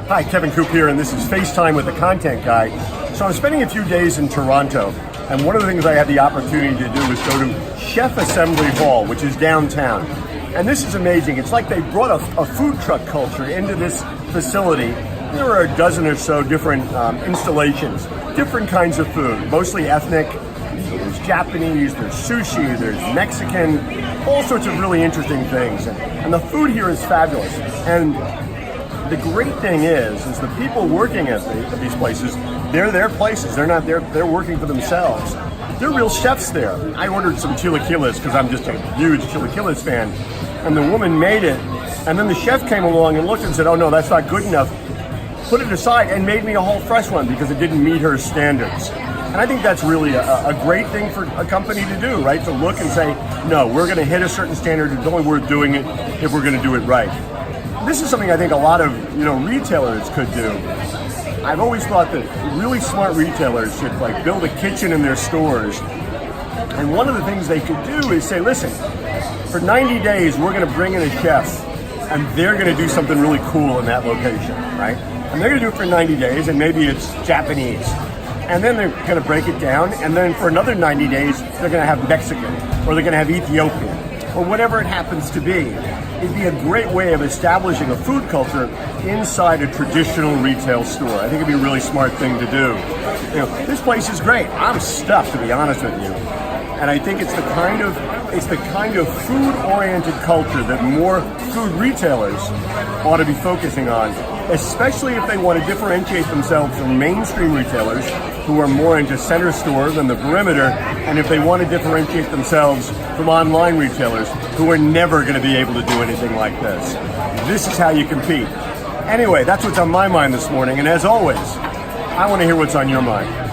Hi, Kevin Coop here, and this is FaceTime with the Content Guy. So I'm spending a few days in Toronto, and one of the things I had the opportunity to do was go to Chef Assembly Hall, which is downtown. And this is amazing. It's like they brought a food truck culture into this facility. There are a dozen or so different installations, different kinds of food, mostly ethnic. There's Japanese, there's sushi, there's Mexican, all sorts of really interesting things. And the food here is fabulous. And the great thing is the people working at these places, they're their places. They're working for themselves. They're real chefs there. I ordered some chilaquiles because I'm just a huge chilaquiles fan. And the woman made it. And then the chef came along and looked and said, oh no, that's not good enough. Put it aside and made me a whole fresh one because it didn't meet her standards. And I think that's really a great thing for a company to do, right? To look and say, no, we're going to hit a certain standard. It's only worth doing it if we're going to do it right. This is something I think a lot of retailers could do. I've always thought that really smart retailers should build a kitchen in their stores. And one of the things they could do is say, listen, for 90 days, we're going to bring in a chef and they're going to do something really cool in that location, right? And they're going to do it for 90 days and maybe it's Japanese. And then they're going to break it down. And then for another 90 days, they're going to have Mexican or they're going to have Ethiopian or whatever it happens to be. It'd be a great way of establishing a food culture inside a traditional retail store. I think it'd be a really smart thing to do. This place is great. I'm stuffed, to be honest with you. And I think it's the kind of food-oriented culture that more food retailers ought to be focusing on, especially if they want to differentiate themselves from mainstream retailers who are more into center stores and the perimeter, and if they want to differentiate themselves from online retailers who are never going to be able to do anything like this. This is how you compete. Anyway, that's what's on my mind this morning, and as always, I want to hear what's on your mind.